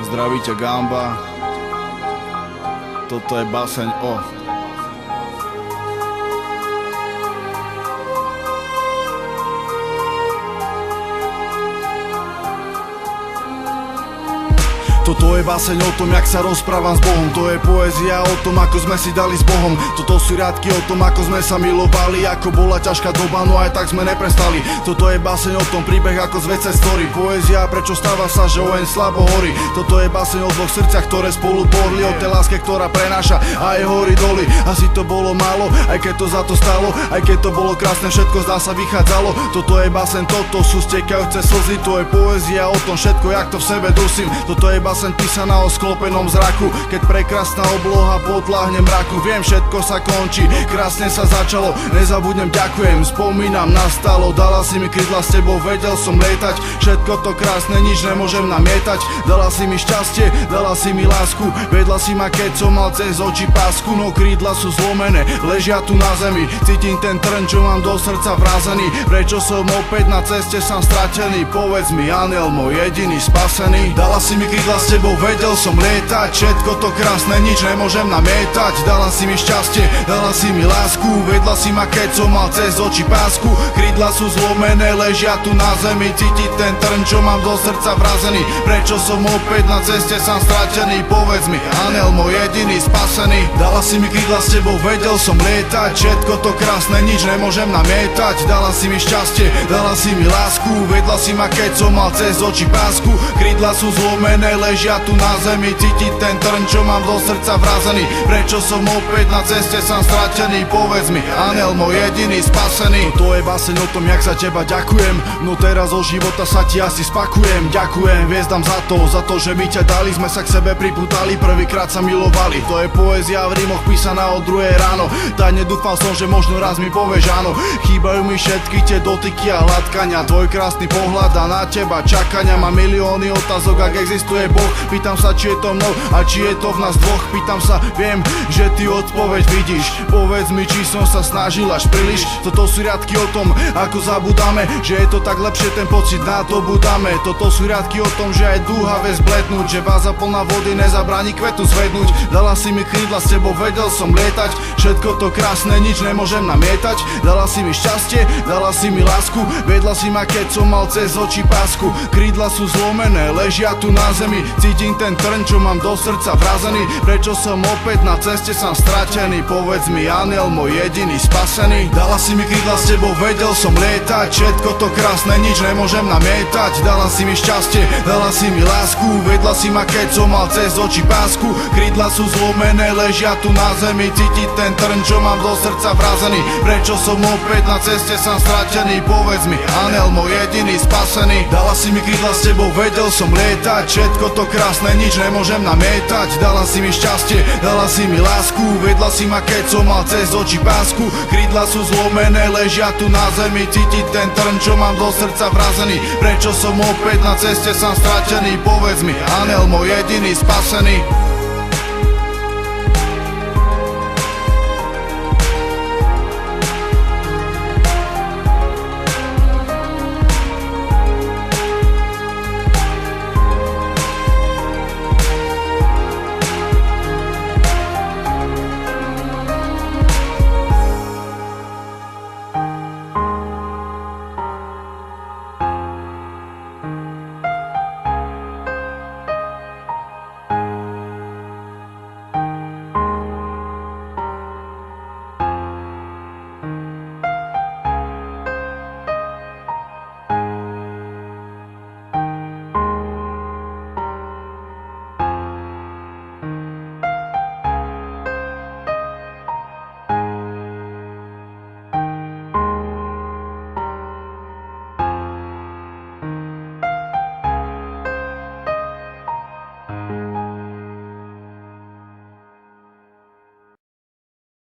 Zdravíte Gamba. Toto je baseň o Toto je báseň o tom, jak sa rozprávam s Bohom. To je poézia o tom, ako sme si dali s Bohom. Toto sú riadky o tom, ako sme sa milovali. Ako bola ťažká doba, no aj tak sme neprestali. Toto je báseň o tom, príbeh ako z WC Story. Poézia, prečo stáva sa, že oheň slabo horí. Toto je báseň o dvoch srdciach, ktoré spolu porli. O tej láske, ktorá prenáša aj hory doly. Asi to bolo málo, aj keď to za to stalo. Aj keď to bolo krásne, všetko zdá sa vychádzalo. Toto je báseň, toto sú stekajúce slzy. To je poézia o tom všetko, jak to v sebe dusím. Toto je báseň písaná o sklopenom zraku. Keď prekrásna obloha podľahne mraku. Viem, všetko sa končí, krásne sa začalo. Nezabudnem, ďakujem, spomínam, nastalo. Dala si mi krydla, s tebou vedel som lietať. Všetko to krásne, nič nemôžem namietať. Dala si mi šťastie, dala si mi lásku. Vedla si ma, keď som mal cez oči pásku. No krídla sú zlomené, ležia tu na zemi. Cítim ten trn, čo mám do srdca vrazený. Prečo som opäť na ceste sám stratený? Povedz mi, aniel môj jediný spasený. Dala si mi krydla, s tebou vedel som lietať. Všetko to krásne, nič nemôžem namietať. Dala si mi šťastie, dala si mi lásku. Vedla si ma, keď som mal cez oči pásku. Krídla sú zlomené, ležia tu na zemi. Cítiť ten trn, čo mám do srdca vrazený. Prečo som opäť na ceste sám stratený? Povedz mi, aniel môj jediný spasený. Dala si mi krídla, s tebou vedel som lietať. Všetko to krásne, nič nemôžem namietať. Dala si mi šťastie, dala si mi lásku. Vedla si ma, keď som mal cez oči pásku. Krídla sú zlomené, ležia tu na zemi. Cítiť ten trn, čo mám do srdca vrazený. Prečo som opäť na ceste sám stratený? Povedz mi, aniel môj jediný spasený. Toto je báseň o tom, jak za teba ďakujem. No teraz zo života sa ti asi spakujem. Ďakujem, hviezdam za to, že mi ťa dali. Sme sa k sebe pripútali, prvýkrát sa milovali. To je poézia v rímoch písaná od 2 ráno. Tajne dúfal som, že možno raz mi povieš áno. Chýbajú mi všetky tie dotyky a hladkania. Tvoj krásny pohľad a na teba čakania. Mám milióny otázok, ak existuje Boh. Pýtam sa, či je to mnou a či je to v nás dvoch. Pýtam sa, viem, že ty odpoveď vidíš. Povedz mi, či som sa snažil až príliš. Toto sú riadky o tom, ako zabudáme, že je to tak lepšie, ten pocit na to budáme. Toto sú riadky o tom, že aj dúha vie zblednúť, že váza plná vody nezabráni kvetu zvednúť. Dala si mi krídla, s tebou vedel som lietať. Všetko to krásne, nič nemôžem namietať. Dala si mi šťastie, dala si mi lásku. Vedla si ma, keď som mal cez oči pásku. Krídla sú zlomené, ležia tu na zemi. Cítim ten trn, čo mám do srdca vrazený. Prečo som opäť na ceste sám stratený? Povedz mi, aniel môj jediný spasený. Dala si mi krídla, s tebou vedel som lietať. Všetko to krásne, nič nemôžem namietať. Dala si mi šťastie, dala si mi lásku. Vedla si ma, keď som mal cez oči pásku. Krídla sú zlomené, ležia tu na zemi. Cítiť ten trn, čo mám do srdca vrazený. Prečo som opäť na ceste sám stratený? Povedz mi, aniel môj jediný spasený. Dala si mi krídla, s tebou vedel som lietať. Všetko to krásne, nič nemôžem namietať. Dala si mi šťastie, dala si mi lásku. Vedla si ma, keď som mal cez oči pásku. Krídla sú zlomené, ležia tu na zemi. Cítiť ten trn, čo mám do srdca vrazený. Prečo som opäť na ceste sám stratený? Povedz mi, aniel môj jediný spasený.